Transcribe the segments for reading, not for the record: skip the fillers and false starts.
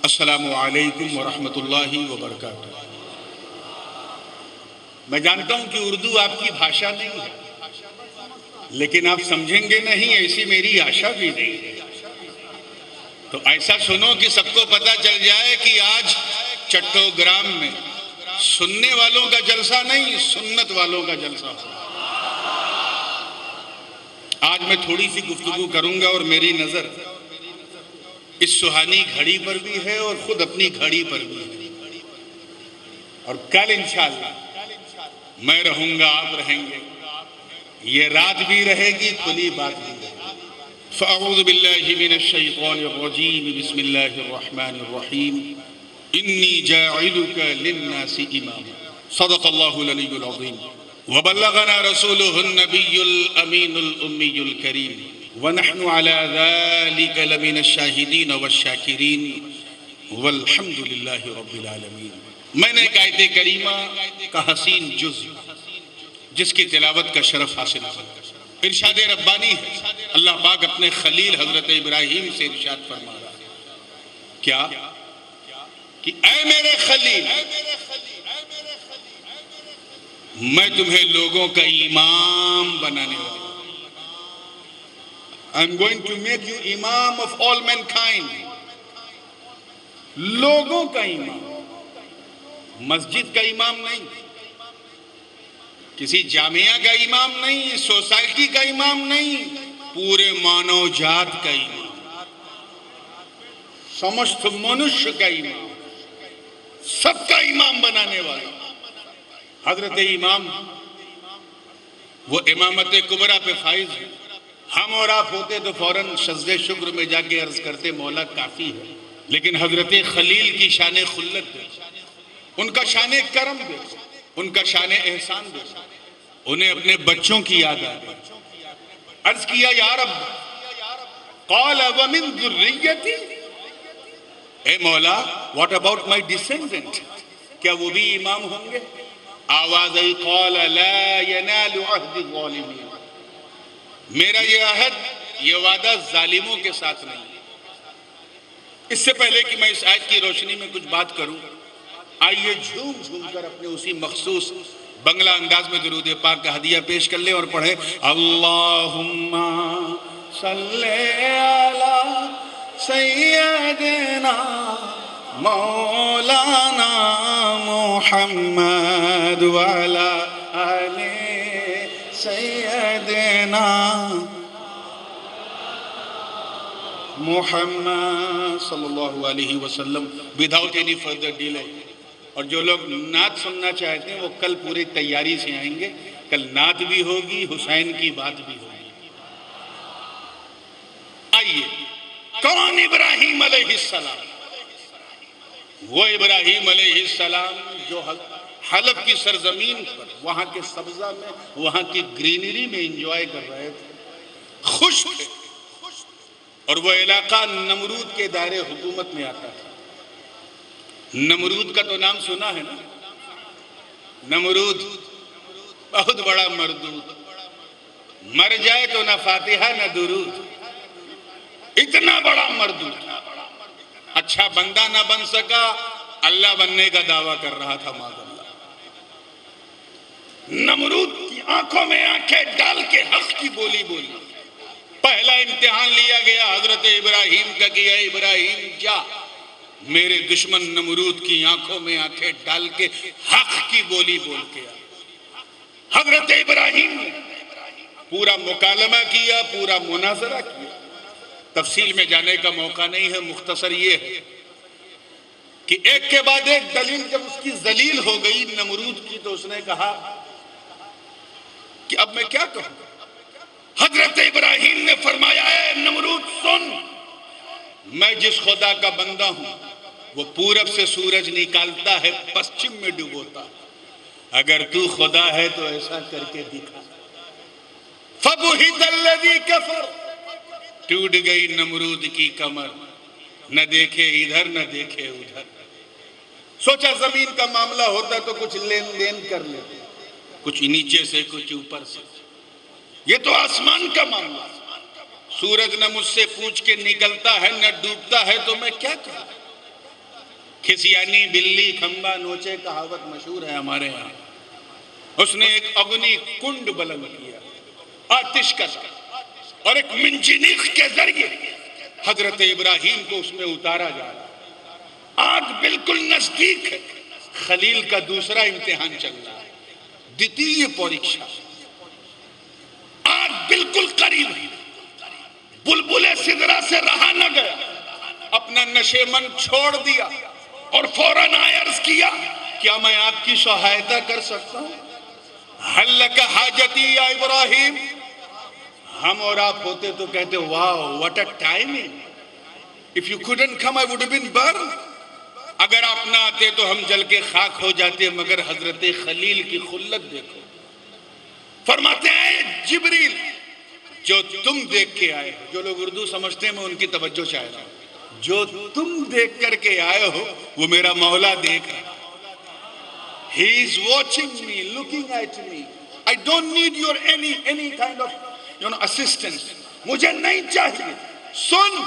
السلام علیکم ورحمۃ اللہ وبرکاتہ۔ میں جانتا ہوں کہ اردو آپ کی بھاشا نہیں ہے، لیکن آپ سمجھیں گے نہیں ایسی میری آشا بھی نہیں ہے۔ تو ایسا سنو کہ سب کو پتہ چل جائے کہ آج چٹوگرام میں سننے والوں کا جلسہ نہیں، سنت والوں کا جلسہ ہو۔ آج میں تھوڑی سی گفتگو کروں گا اور میری نظر اس سہانی گھڑی پر بھی ہے اور خود اپنی گھڑی پر بھی ہے، اور کل انشاءاللہ میں رہوں گا، آپ رہیں گے، یہ رات بھی رہے گی، کھلی بات بھی رہے گی۔ فاعوذ باللہ من الشیطان الرجیم، بسم اللہ الرحمن الرحیم۔ انی جاعلک للناس اماما، صدق اللہ العلی العظیم، وبلغنا رسوله النبی الامین الامی الکریم، ونحن على ذلك لمن الشاہدین والشاکرین، والحمد للہ رب العالمین۔ میں نے ایک آیت کریمہ کا حسین جز جس کی تلاوت کا شرف حاصل ہوا، ارشاد ربانی ہے۔ اللہ پاک اپنے خلیل حضرت ابراہیم سے ارشاد فرما رہا ہے، کیا کہ اے میرے خلیل، میں تمہیں لوگوں کا امام بنانے والا ہوں۔ I'm going to make you imam of all mankind۔ لوگوں کا امام، مسجد کا امام نہیں، کسی جامعہ کا امام نہیں، سوسائٹی کا امام نہیں، پورے مانو جات کا امام، سمست منشیہ کا امام، سب کا امام بنانے والا حضرت امام۔ وہ امامت کبریٰ پہ فائز ہے۔ ہم اور آپ ہوتے تو فوراً سجدہ شکر میں جا کے عرض کرتے مولا کافی ہے، لیکن حضرت خلیل کی شان خلت دے، ان کا شان کرم دے، ان کا شان احسان دے، انہیں اپنے بچوں کی یاد آ گئی۔ عرض کیا یا رب، قال ومن ذریتی، اے مولا what about my descendant، کیا وہ بھی امام ہوں گے؟ آواز آئی، قال لا ینال عہد الظالمین، میرا یہ عہد، یہ وعدہ ظالموں کے ساتھ نہیں۔ اس سے پہلے کہ میں اس آیت کی روشنی میں کچھ بات کروں، آئیے جھوم جھوم کر اپنے اسی مخصوص بنگلہ انداز میں درود پاک کا ہدیہ پیش کر لیں اور پڑھیں، اللہم صلی علی سیدنا مولانا محمد وعلی آل سیدنا محمد صلی اللہ علیہ وسلم۔ without any further delay، اور جو لوگ نعت سننا چاہتے ہیں وہ کل پوری تیاری سے آئیں گے، کل نعت بھی ہوگی، حسین کی بات بھی ہوگی۔ آئیے، کون ابراہیم علیہ السلام؟ وہ ابراہیم علیہ السلام جو حلب کی سرزمین پر، وہاں کے سبزہ میں، وہاں کی گرینری میں انجوائے کر رہے تھے، خوش تھے، اور وہ علاقہ نمرود کے دائرے حکومت میں آتا تھا۔ نمرود کا تو نام سنا ہے نا، نمرود بہت بڑا مردود، مر جائے تو نہ فاتحہ نہ درود، اتنا بڑا مردود، اچھا بندہ نہ بن سکا، اللہ بننے کا دعویٰ کر رہا تھا معاذ اللہ۔ نمرود کی آنکھوں میں آنکھیں ڈال کے حق کی بولی بولی۔ پہلا امتحان لیا گیا حضرت ابراہیم کا کہ اے ابراہیم جا، میرے دشمن نمرود کی آنکھوں میں آنکھیں ڈال کے حق کی بولی بول کے آ۔ حضرت ابراہیم نے پورا مکالمہ کیا، پورا مناظرہ کیا۔ تفصیل میں جانے کا موقع نہیں ہے، مختصر یہ ہے کہ ایک کے بعد ایک دلیل جب اس کی ذلیل ہو گئی نمرود کی، تو اس نے کہا کہ اب میں کیا کہوں؟ حضرت ابراہیم نے فرمایا، اے نمرود سن، میں جس خدا کا بندہ ہوں وہ پورب سے سورج نکالتا ہے، پشچم میں ڈبوتا ہے، اگر تو خدا ہے تو ایسا کر کے دکھا۔ فَبُهِتَ الَّذِي كَفَرَ، ٹوٹ گئی نمرود کی کمر، نہ دیکھے ادھر نہ دیکھے ادھر۔ سوچا زمین کا معاملہ ہوتا تو کچھ لین دین کر لیتے، کچھ نیچے سے کچھ اوپر سے، یہ تو آسمان کا معاملہ، سورج نہ مجھ سے پوچھ کے نکلتا ہے نہ ڈوبتا ہے، تو میں کیا کروں؟ کھسیانی بلی کھمبا نوچے کہاوت مشہور ہے ہمارے یہاں. اس نے ایک اگنی کنڈ بلند کیا آتش کا اور ایک منجنیق کے ذریعے حضرت ابراہیم کو اس میں اتارا جا رہا. آگ بالکل نزدیک ہے. خلیل کا دوسرا امتحان چل رہا ہے, دوتیہ پریکشا. آگ بالکل قریب ہے. بلبلے سدرا سے رہا نہ گیا, اپنا نشے من چھوڑ دیا اور فوراً عرض کیا, کیا میں آپ کی سہایتا کر سکتا ہوں؟ حل لک حاجتی یا ابراہیم. ہم اور آپ ہوتے تو کہتے wow what a timing, if you couldn't come I would have been burned. اگر آپ نہ آتے تو ہم جل کے خاک ہو جاتے. مگر حضرت خلیل کی خلت دیکھو. فرماتے ہیں جبریل, جو تم دیکھ کے آئے ہو, جو لوگ اردو سمجھتے ہیں میں ان کی توجہ چاہتا ہوں, جو تم دیکھ کر کے آئے ہو وہ میرا مولا دیکھ رہا. He is watching me, looking at me. I don't need your any kind of assistance. مجھے نہیں چاہیے. سن,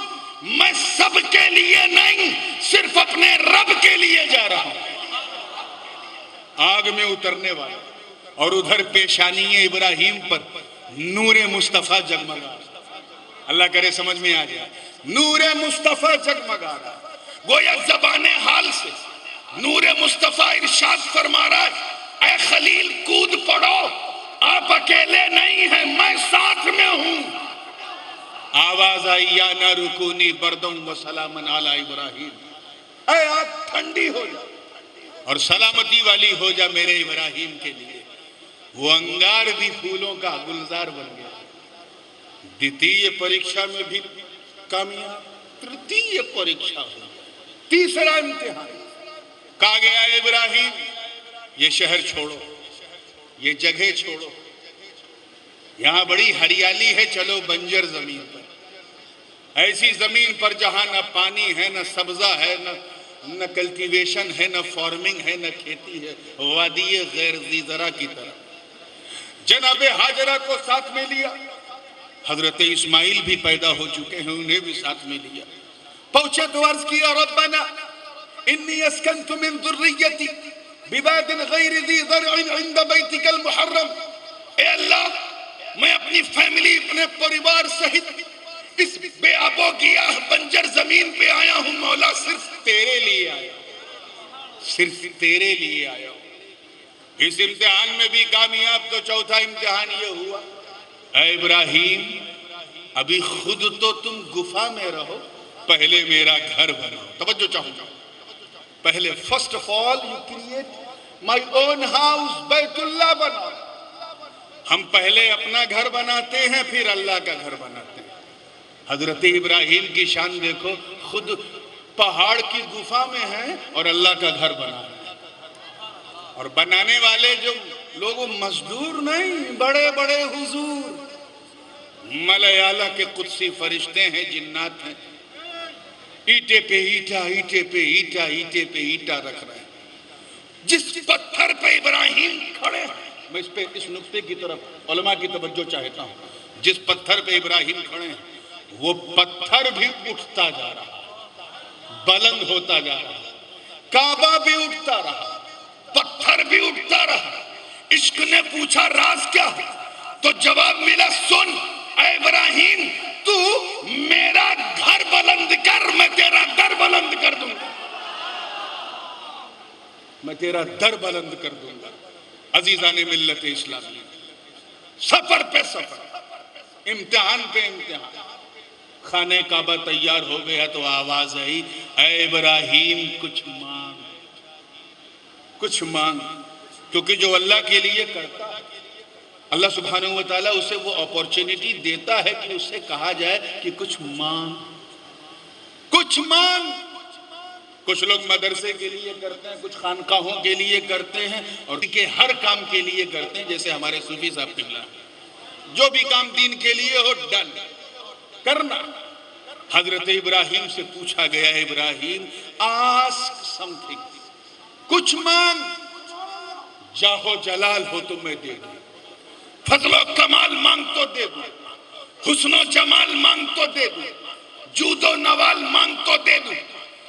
میں سب کے لیے نہیں, صرف اپنے رب کے لیے جا رہا ہوں. آگ میں اترنے والا اور ادھر پیشانی ابراہیم پر نور مصطفیٰ جگمگا. اللہ کرے سمجھ میں آ جائے. نور مصطفیٰ جگمگا رہا. گویا زبان حال سے نور مصطفیٰ ارشاد فرما رہا ہے, اے خلیل کود پڑو, آپ اکیلے نہیں ہیں, میں ساتھ میں ہوں. آواز آئی, یا نہ رکونی بردم و سلامن علی ابراہیم. اے آگ ٹھنڈی ہو جا اور سلامتی والی ہو جا میرے ابراہیم کے لیے. وہ انگار بھی پھولوں کا گلزار بن گیا. دوتیہ پریکشا میں بھی کامیاب. ترتیہ پریکشا ہو, تیسرا امتحان. کہا گیا ابراہیم یہ شہر چھوڑو, یہ جگہ چھوڑو, یہاں بڑی ہریالی ہے, چلو بنجر زمین پر, ایسی زمین پر جہاں نہ پانی ہے, نہ سبزہ ہے, نہ کلٹیویشن ہے, نہ فارمنگ ہے, نہ کھیتی ہے, وادی غیر ذی زرع کی طرح. جناب ہاجرہ کو ساتھ میں لیا. حضرت اسماعیل بھی پیدا ہو چکے ہیں, انہیں بھی ساتھ میں لیا. پہنچے تو عرض کیا, ربنا انی اسکنت من ذریتی بواد غیر ذی زرع عند بیتک المحرم. اے اللہ, میں اپنی فیملی, اپنے پریوار سہت اس بے آب و گیاہ بنجر زمین پہ آیا ہوں مولا, صرف تیرے لیے آیا ہوں, صرف تیرے لیے آیا ہوں. اس امتحان میں بھی کامیاب. تو چوتھا امتحان یہ ہوا, اے ابراہیم ابھی خود تو تم گفا میں رہو, پہلے میرا گھر بناؤ. توجہ چاہوں گا. پہلے first of all you create my own house, بیت اللہ بناؤ. ہم پہلے اپنا گھر بناتے ہیں, پھر اللہ کا گھر بناتے ہیں. حضرت ابراہیم کی شان دیکھو, خود پہاڑ کی گفا میں ہیں اور اللہ کا گھر بنا رہے ہیں. اور بنانے والے جو لوگ مزدور نہیں, بڑے بڑے حضور, ملیالہ کے قدسی فرشتے ہیں, جنات ہیں. اینٹے پہ اینٹا, اینٹے پہ اینٹا, اینٹے پہ اینٹا رکھ رہے ہیں. جس پتھر پہ ابراہیم کھڑے ہیں, میں اس نقطے کی طرف علماء کی توجہ چاہتا ہوں, جس پتھر پہ ابراہیم کھڑے ہیں وہ پتھر بھی اٹھتا جا رہا, بلند ہوتا جا رہا. کعبہ بھی اٹھتا رہا, پتھر بھی اٹھتا رہا. عشق نے پوچھا راز کیا ہے, تو جواب ملا, سن اے ابراہیم, تو میرا گھر بلند کر, میں تیرا در بلند کر دوں گا, میں تیرا در بلند کر دوں گا. عزیزان ملت اسلامی, سفر پہ سفر, امتحان پہ امتحان. خانہ کعبہ تیار ہو گیا تو آواز آئی, اے ابراہیم کچھ مانگ, کچھ مانگ. کیونکہ جو اللہ کے لیے کرتا ہے, اللہ سبحانہ وتعالیٰ اسے وہ اپورچنٹی دیتا ہے کہ اسے کہا جائے کہ کچھ مانگ, کچھ مانگ. کچھ لوگ مدرسے کے لیے کرتے ہیں, کچھ خانقاہوں کے لیے کرتے ہیں, اور کہ ہر کام کے لیے کرتے ہیں. جیسے ہمارے صوفی صاحب قبلہ, جو بھی کام دین کے لیے ہو ڈن کرنا. حضرت ابراہیم سے پوچھا گیا, ابراہیم آسک سم تھنگ, کچھ مانگ, جاہو جلال ہو تو میں دے دوں, فضل و کمال مانگ تو دے دوں, حسن و جمال مانگ تو دے دوں, جود و نوال مانگ تو دے دوں.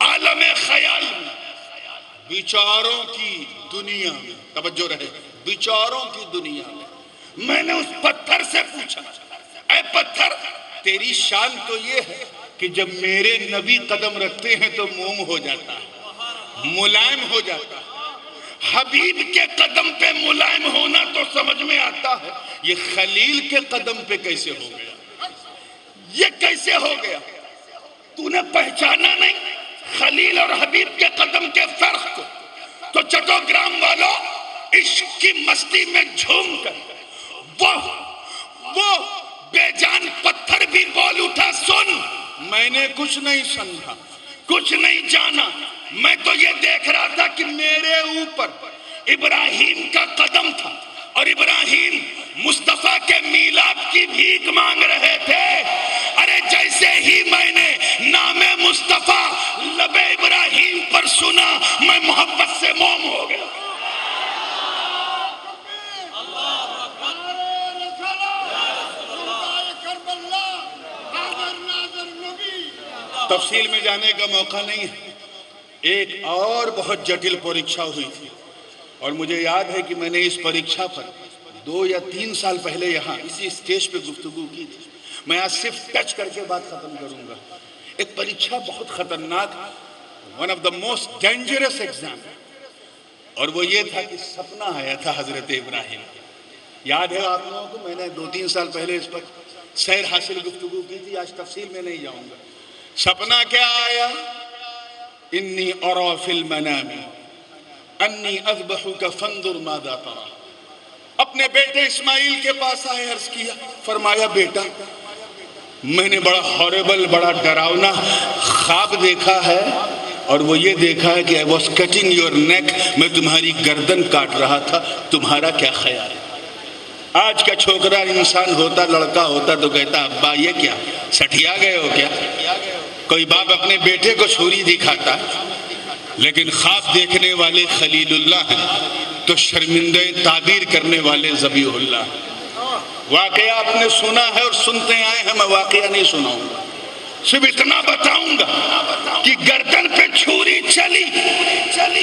عالم خیال میں، بیچاروں کی دنیا میں، توجہ رہے، بیچاروں کی دنیا میں نے اس پتھر سے پوچھا، اے پتھر تیری شان تو یہ ہے کہ جب میرے نبی قدم رکھتے ہیں تو موم ہو جاتا ہے، ملائم ہو جاتا ہے، حبیب کے قدم پہ ملائم ہونا تو سمجھ میں آتا ہے، یہ خلیل کے قدم پہ کیسے ہو گیا؟ یہ کیسے ہو گیا؟ تو نے پہچانا نہیں خلیل اور حبیب کے قدم کے فرق کو؟ تو چٹوگرام والوں عشق کی مستی میں جھوم کر وہ بے جان پتھر بھی بول اٹھا، سن میں نے کچھ نہیں سمجھا، کچھ نہیں جانا، میں تو یہ دیکھ رہا تھا کہ میرے اوپر ابراہیم کا قدم تھا اور ابراہیم مصطفیٰ کے میلاد کی بھیک مانگ رہے تھے۔ ارے جیسے ہی میں نے نام مصطفیٰ لب ابراہیم پر سنا، میں محبت سے موم ہو گیا۔ تفصیل میں جانے کا موقع نہیں ہے، ایک اور بہت جٹل پریکشا ہوئی تھی، اور مجھے یاد ہے کہ میں نے اس پریکشا پر 2 یا 3 سال پہلے یہاں اسی اسٹیج پہ گفتگو کی تھی۔ میں آج صرف ٹچ کر کے بات ختم کروں گا۔ ایک پریکشا بہت خطرناک، one of the most dangerous exam, اور وہ یہ تھا کہ سپنا آیا تھا حضرت ابراہیم۔ یاد ہے آپ لوگوں کو، میں نے 2-3 سال پہلے اس پر سیر حاصل گفتگو کی تھی، آج تفصیل میں نہیں جاؤں گا۔ سپنا کیا آیا؟ انی ارا فی المنام انی اذبحک فانظر ماذا تری۔ اپنے بیٹے اسماعیل کے پاس آئے، عرض کیا، فرمایا بیٹا میں نے بڑا ہاربل، بڑا ڈراؤنا خواب دیکھا ہے، اور وہ یہ دیکھا ہے کہ I was cutting your neck، میں تمہاری گردن کاٹ رہا تھا، تمہارا کیا خیال ہے؟ آج کا چھوکرا انسان ہوتا، لڑکا ہوتا تو کہتا ابا یہ کیا سٹھیا گئے ہو کیا؟ کوئی باپ اپنے بیٹے کو چھری دکھاتا، لیکن خواب دیکھنے والے خلیل اللہ ہیں تو شرمندہ تعبیر کرنے والے ذبیح اللہ ہیں۔ واقعہ آپ نے سنا ہے اور سنتے آئے ہیں، میں واقعہ نہیں سناؤں گا، صرف اتنا بتاؤں گا کہ گردن پہ چھری چلی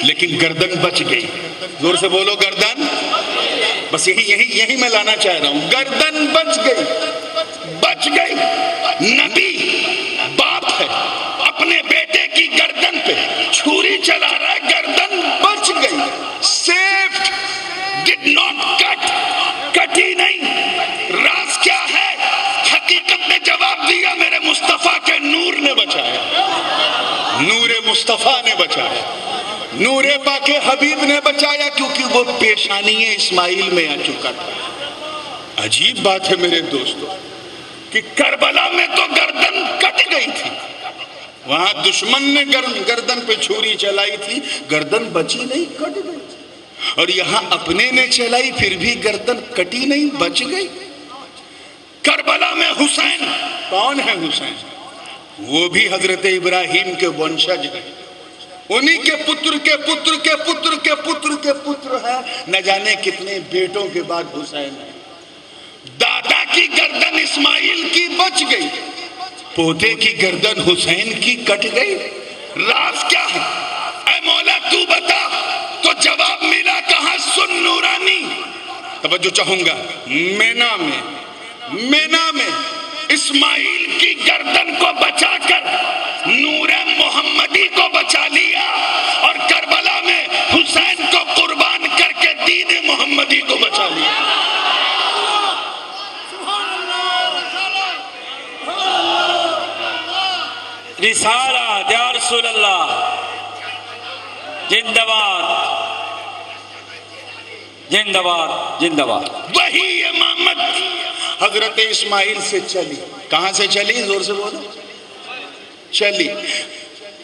لیکن گردن بچ گئی۔ زور سے بولو گردن، بس یہی میں لانا چاہ رہا ہوں، گردن بچ گئی۔ نبی باپ ہے، اپنے بیٹے کی گردن پہ چھری چلا رہا ہے، گردن بچ گئی، سیفڈ، ڈڈ ناٹ کٹی نہیں۔ راز کیا ہے؟ حقیقت نے جواب دیا، میرے مصطفیٰ کے نور نے بچایا، نور مصطفیٰ نے بچایا، نور پاک حبیب نے بچایا، کیونکہ وہ پیشانی اسماعیل میں آ چکا تھا۔ عجیب بات ہے میرے دوستو کہ کربلا میں تو گردن کٹ گئی تھی، وہاں دشمن نے گردن پہ چھری چلائی تھی، گردن بچی نہیں، کٹ گئی تھی، اور یہاں اپنے نے چلائی پھر بھی گردن کٹی نہیں، بچ گئی۔ کربلا میں حسین، کون ہے حسین؟ وہ بھی حضرت ابراہیم کے ونشج ہیں، انہی کے پتر کے پتر کے پتر کے پتر کے پتر ہیں، نہ جانے کتنے بیٹوں کے بعد حسین ہے۔ دادا کی گردن اسماعیل کی بچ گئی، پوتے کی گردن حسین کی کٹ گئی، راز کیا ہے؟ اے مولا تو بتا، تو جواب ملا کہاں؟ سن نورانی، توجہ چاہوں گا، مینا میں اسماعیل کی گردن کو بچا کر نور محمدی کو بچا لیا، اور کربلا میں حسین کو قربان کر کے دین محمدی کو بچا لیا۔ رسالہ یا رسول اللہ، زندہ باد زندہ باد زندہ باد۔ وہی امامت حضرت اسماعیل سے چلی، کہاں سے چلی؟ زور سے بولو، چلی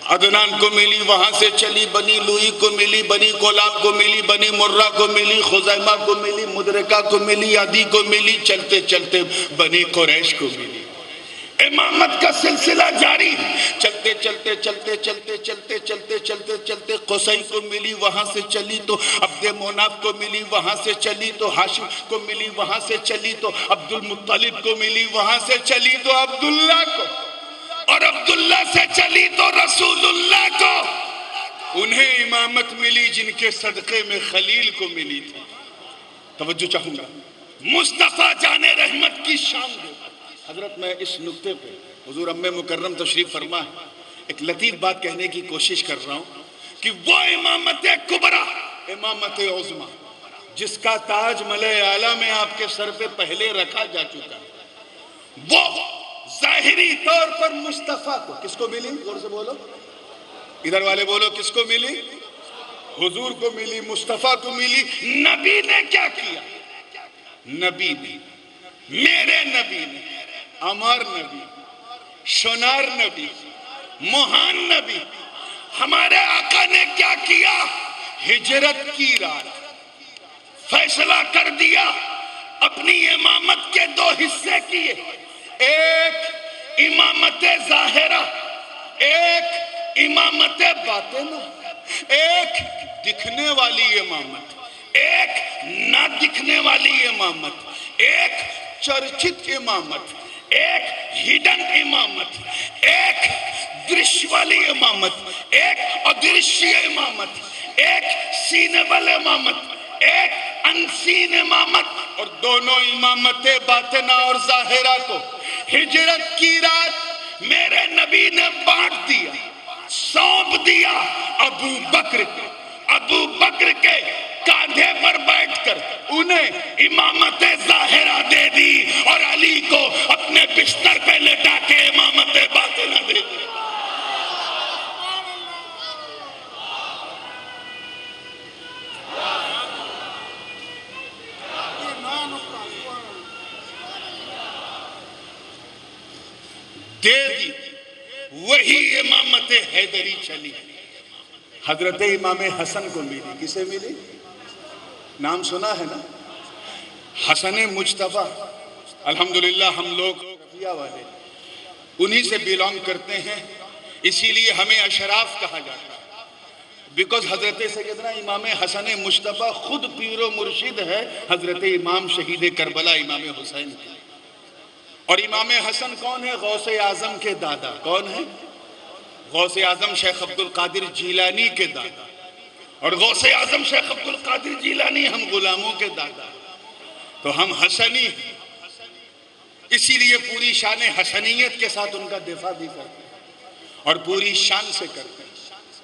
عدنان کو ملی، وہاں سے چلی بنی لوئی کو ملی، بنی کولاب کو ملی، بنی مرہ کو ملی، خزیمہ کو ملی، مدرکہ کو ملی، عدی کو ملی، چلتے چلتے بنی قریش کو ملی۔ امامت کا سلسلہ جاری، چلتے چلتے چلتے چلتے چلتے چلتے چلتے چلتے قصی کو ملی، وہاں سے چلی تو عبد مناف کو ملی، وہاں سے چلی تو ہاشم کو ملی، وہاں سے چلی تو عبد المطلب کو ملی، وہاں سے چلی تو عبداللہ کو، اور عبداللہ سے چلی تو رسول اللہ کو انہیں امامت ملی جن کے صدقے میں خلیل کو ملی تھی. توجہ چاہوں گا. مصطفیٰ جان رحمت کی شان دے. حضرت میں اس نقطے پہ حضور ام مکرم تشریف فرما ہے ایک لطیف بات کہنے کی کوشش کر رہا ہوں کہ وہ امامت کبریٰ، امامت عظمیٰ جس کا تاج ملأ اعلیٰ میں آپ کے سر پہ پہلے رکھا جا چکا ہے، وہ ظاہری طور پر مصطفیٰ کو کس کو ملی؟ زور سے بولو، ادھر والے بولو، کس کو ملی؟ حضور کو ملی، مصطفیٰ کو ملی. نبی نے کیا کیا؟ نبی نے، میرے نبی نے، امر نبی، شنار نبی، مہان نبی، ہمارے آقا نے کیا کیا؟ ہجرت کی رات فیصلہ کر دیا، اپنی امامت کے دو حصے کیے، ایک امامت ظاہرہ، ایک امامت باطنہ، ایک دکھنے والی امامت، ایک نہ دکھنے والی امامت، ایک چرچت امامت، ایک ہڈن امامت، ایک درش والی امامت، ایک ادرشی امامت، ایک سینبل امامت، ایک انسین امامت. اور دونوں امامت باطنہ اور ظاہرہ کو ہجرت کی رات میرے نبی نے بانٹ دیا، سونپ دیا ابو بکر کو. ابو بکر کے کاندھے پر بیٹھ کر انہیں امامت ظاہرہ دے دی اور علی کو اپنے بستر پہ لٹا کے امامت باطنہ دے دی. دے دی. وہی امامت حیدری چلی. حضرت امام حسن کو ملی. کسے ملی؟ نام سنا ہے نا، حسن مجتبیٰ. الحمدللہ ہم لوگ رفیہ والے انہی سے بیلانگ کرتے ہیں، اسی لیے ہمیں اشراف کہا جاتا ہے. بیکاز حضرت سیدنا امام حسن مجتبیٰ خود پیر و مرشد ہے حضرت امام شہید کربلا امام حسین کے. اور امام حسن کون ہے؟ غوث اعظم کے دادا. کون ہے؟ غوث اعظم شیخ عبد القادر جیلانی کے دادا. اور غوث اعظم شیخ عبد القادر جیلانی ہم غلاموں کے دادا. تو ہم حسنی ہیں، اسی لیے پوری شان حسنیت کے ساتھ ان کا دفاع بھی کرتے ہیں اور پوری شان سے کرتے ہیں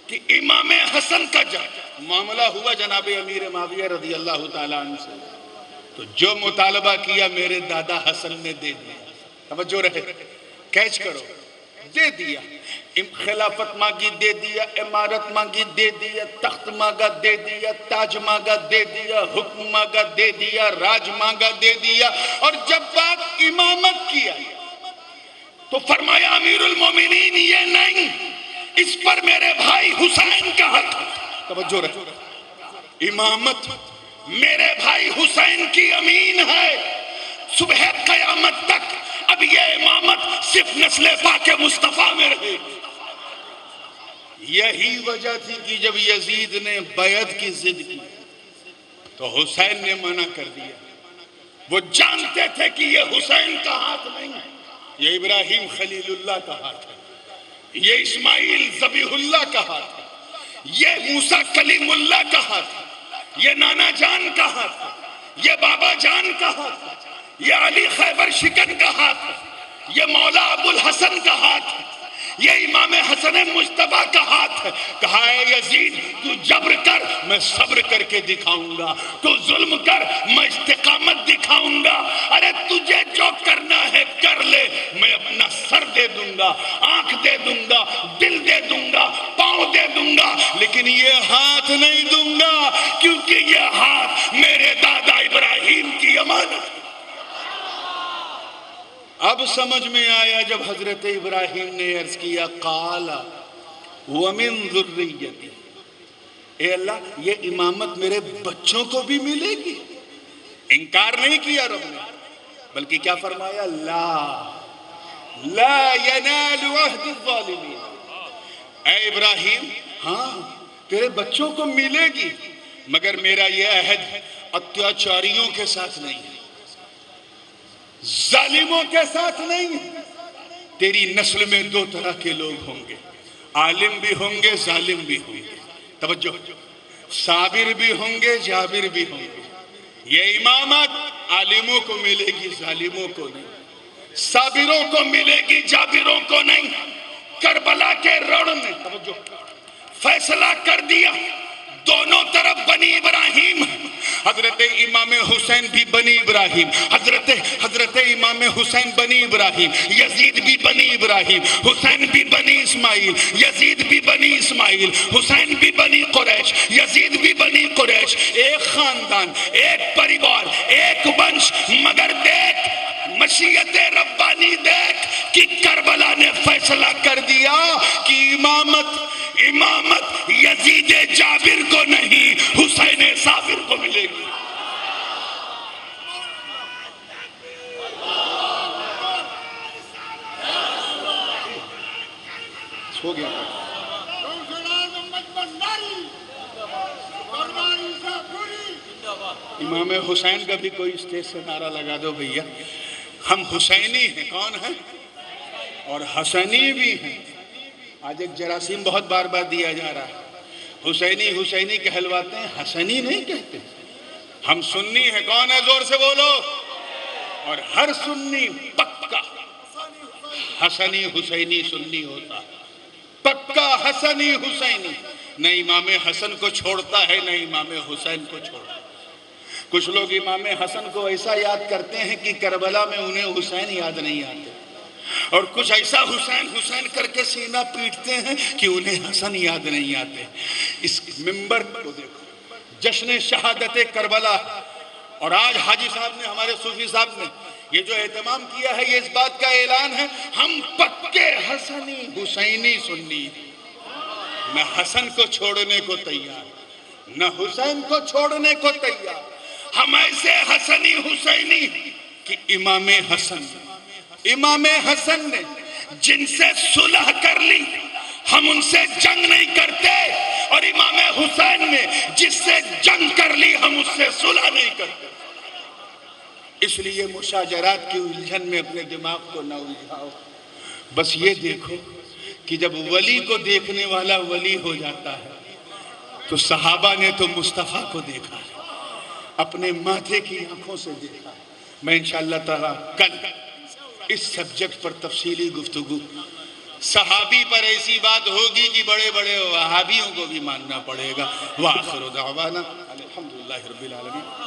کہ امام حسن کا جب معاملہ ہوا جناب امیر معاویہ رضی اللہ تعالیٰ عنہ سے، تو جو مطالبہ کیا میرے دادا حسن نے دے دیا. توجہ رہے، کیچ کرو. دے دیا. خلافت مانگی دے دیا، امارت مانگی دے دیا، تخت مانگا دے دیا، تاج مانگا دے دیا، حکم مانگا دے دیا، راج مانگا دے دیا. اور جب بات امامت کی آئی تو فرمایا امیر المومنین یہ نہیں، اس پر میرے بھائی حسین کا حق ہے. توجہ رہے، امامت میرے بھائی حسین کی امین ہے صبح قیامت تک. اب یہ امامت صرف نسل پاک مصطفیٰ میں رہے گی. یہی وجہ تھی کہ جب یزید نے بیعت کی ضد کی تو حسین نے منع کر دیا. وہ جانتے تھے کہ یہ حسین کا ہاتھ نہیں ہے، یہ ابراہیم خلیل اللہ کا ہاتھ ہے، یہ اسماعیل ذبیح اللہ کا ہاتھ ہے، یہ موسیٰ کلیم اللہ کا ہاتھ ہے، یہ نانا جان کا ہاتھ ہے، یہ بابا جان کا ہاتھ ہے، یہ علی خیبر شکن کا ہاتھ ہے، یہ مولا ابو الحسن کا ہاتھ ہے، یہ امام حسن مجتبیٰ کا ہاتھ ہے. کہا ہے یزید تو جبر کر میں صبر کر کے دکھاؤں گا، تو ظلم کر میں استقامت دکھاؤں گا. ارے تجھے جو کرنا ہے کر لے، میں اپنا سر دے دوں گا، آنکھ دے دوں گا، دل دے دوں گا، پاؤں دے دوں گا، لیکن یہ ہاتھ نہیں دوں گا، کیونکہ یہ ہاتھ میرے دادا ابراہیم کی امانت. اب سمجھ میں آیا جب حضرت ابراہیم نے عرض کیا قال ومن ذریتی، اے اللہ یہ امامت میرے بچوں کو بھی ملے گی. انکار نہیں کیا رب نے، بلکہ کیا فرمایا لا ینال عہد الظالمین. اے ابراہیم ہاں تیرے بچوں کو ملے گی، مگر میرا یہ عہد اتیاچاریوں کے ساتھ نہیں ہے، ظالموں کے ساتھ نہیں ہے. تیری نسل میں دو طرح کے لوگ ہوں گے، عالم بھی ہوں گے، ظالم بھی ہوں گے. توجہ، صابر بھی ہوں گے، جابر بھی ہوں گے. یہ امامت عالموں کو ملے گی، ظالموں کو نہیں. صابروں کو ملے گی، جابروں کو نہیں. کربلا کے روڑ میں توجہ فیصلہ کر دیا، دونوں طرف بنی ابراہیم. حضرت امام حسین بھی بنی ابراہیم، حضرت امام حسین بنی ابراہیم، یزید بھی بنی ابراہیم، حسین بھی بنی اسماعیل، یزید بھی بنی اسماعیل، حسین بھی بنی قریش، یزید بھی بنی قریش. ایک خاندان، ایک پریوار، ایک ونش. مگر دیکھ مشیت ربانی، دیکھ کہ کربلا نے فیصلہ کر دیا کہ امامت یزید جابر کو نہیں، حسین صابر کو ملے گی. ہو گیا. امام حسین کا بھی کوئی اسٹیج سے نعرہ لگا دو بھیا. ہم حسینی ہیں. کون ہیں؟ اور حسنی بھی ہیں. آج ایک جراثیم بہت بار بار دیا جا رہا ہے. حسینی حسینی کہلواتے ہیں، حسنی نہیں کہتے. ہم سنی ہیں. کون ہے؟ زور سے بولو. اور ہر سنی پکا حسنی حسینی سنی ہوتا ہے. پکا حسنی حسینی. نہ امام حسن کو چھوڑتا ہے، نہ امام حسین کو چھوڑتا ہے. کچھ لوگ امام حسن کو ایسا یاد کرتے ہیں کہ کربلا میں انہیں حسین یاد نہیں آتے، اور کچھ ایسا حسین حسین کر کے سینہ پیٹتے ہیں کہ انہیں حسن یاد نہیں آتے. اس منبر کو دیکھو، جشن شہادت کربلا. اور آج حاجی صاحب نے، ہمارے صوفی صاحب نے یہ جو اہتمام کیا ہے، یہ اس بات کا اعلان ہے ہم پکے حسنی حسینی سنی. نہ حسن کو چھوڑنے کو تیار، نہ حسین کو چھوڑنے کو تیار. ہم ایسے حسنی حسینی کہ امام حسن نے جن سے صلح کر لی، ہم ان سے جنگ نہیں کرتے. اور امام حسین نے جس سے جنگ کر لی، ہم اس سے صلح نہیں کرتے. اس لیے مشاجرات کی الجھن میں اپنے دماغ کو نہ الجھاؤ. بس یہ دیکھو کہ جب ولی کو دیکھنے والا ولی ہو جاتا ہے تو صحابہ نے تو مصطفیٰ کو دیکھا ہے، اپنے ماتھے کی آنکھوں سے دیکھا ہے. میں انشاءاللہ تعالیٰ کل اس سبجیکٹ پر تفصیلی گفتگو، صحابی پر ایسی بات ہوگی کہ بڑے بڑے وہابیوں کو بھی ماننا پڑے گا. وآخر دعوانا الحمدللہ رب العالمین.